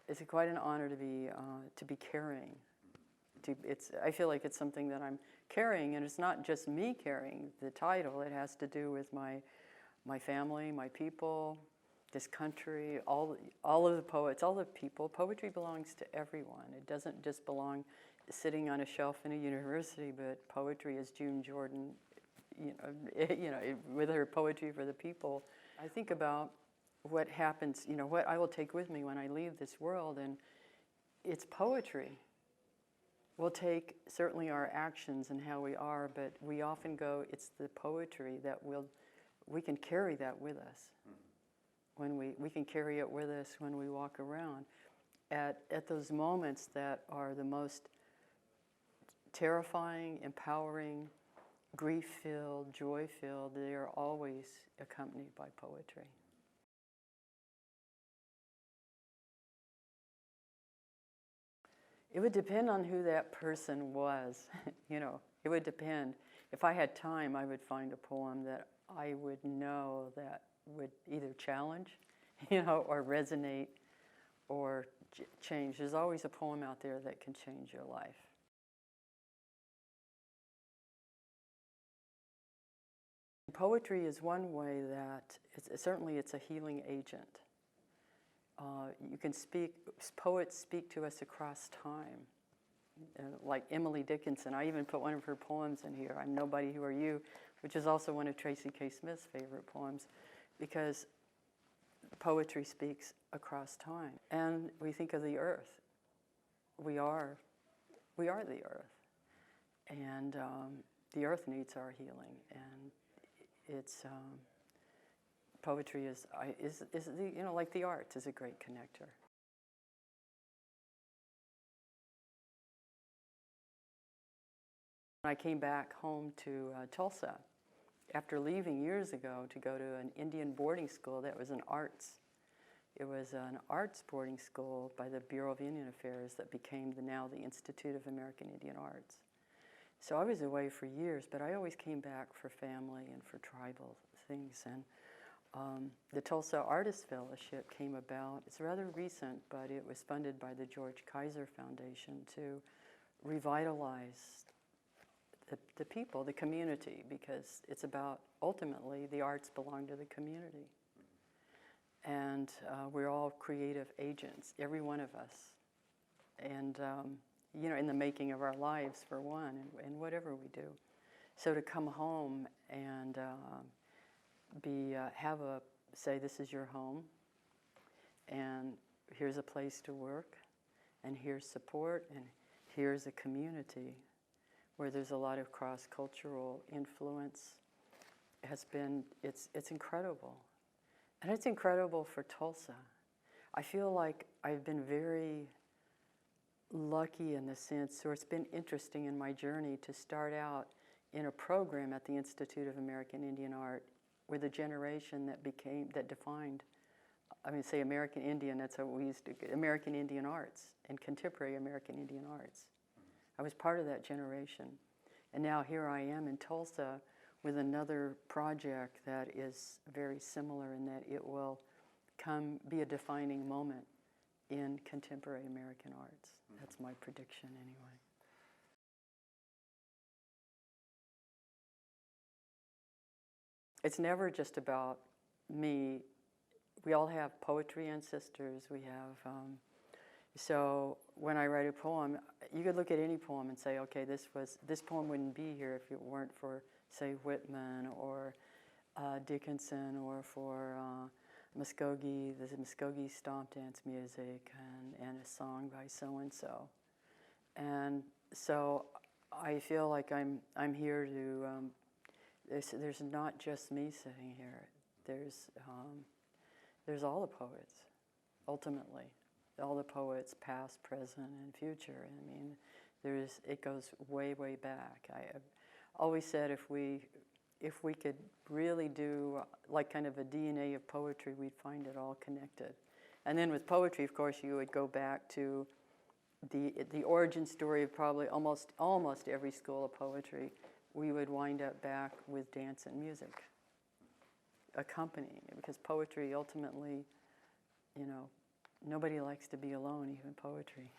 it's quite an honor to be carrying. I feel like it's something that I'm carrying, and it's not just me carrying the title. It has to do with my family, my people, this country, all of the poets, all the people. Poetry belongs to everyone. It doesn't just belong sitting on a shelf in a university, but poetry, as June Jordan, with her Poetry for the People. I think about what happens, what I will take with me when I leave this world, and it's poetry. We'll take certainly our actions and how we are, but we often go, it's the poetry that we can carry that with us. When we can carry it with us when we walk around. At those moments that are the most terrifying, empowering, grief-filled, joy-filled, they are always accompanied by poetry. It would depend on who that person was. It would depend. If I had time, I would find a poem that I would know that would either challenge, or resonate, or change. There's always a poem out there that can change your life. Poetry is one way that, certainly it's a healing agent. You can poets speak to us across time. Like Emily Dickinson, I even put one of her poems in here, I'm Nobody, Who Are You, which is also one of Tracy K. Smith's favorite poems, because poetry speaks across time. And we think of the earth. We are the earth. And the earth needs our healing. And it's, poetry is like the arts, is a great connector. I came back home to Tulsa after leaving years ago to go to an Indian boarding school that was it was an arts boarding school by the Bureau of Indian Affairs that became now the Institute of American Indian Arts. So I was away for years, but I always came back for family and for tribal things. And the Tulsa Artist Fellowship came about. It's rather recent, but it was funded by the George Kaiser Foundation to revitalize the people, the community, because it's about, ultimately, the arts belong to the community. And we're all creative agents, every one of us. And, in the making of our lives, for one, and whatever we do. So to come home and say, this is your home, and here's a place to work, and here's support, and here's a community where there's a lot of cross-cultural influence, it's incredible. And it's incredible for Tulsa. I feel like I've been very lucky in the sense, or it's been interesting in my journey to start out in a program at the Institute of American Indian Art with a generation that defined, say American Indian, that's how we used to, American Indian arts and contemporary American Indian arts. I was part of that generation. And now here I am in Tulsa with another project that is very similar in that it will be a defining moment in contemporary American arts. That's my prediction anyway. It's never just about me. We all have poetry ancestors. We have, so when I write a poem, you could look at any poem and say, okay, this poem wouldn't be here if it weren't for, say, Whitman or Dickinson, or for Muscogee, the Muscogee stomp dance music, and a song by so-and-so. And so I feel like I'm here to, there's not just me sitting here. There's all the poets, ultimately. All the poets, past, present, and future. I mean, it goes way, way back. I've always said if we could really do like kind of a DNA of poetry, we'd find it all connected. And then with poetry, of course, you would go back to the origin story of probably almost every school of poetry. We would wind up back with dance and music accompanying it, because poetry ultimately, nobody likes to be alone, even poetry.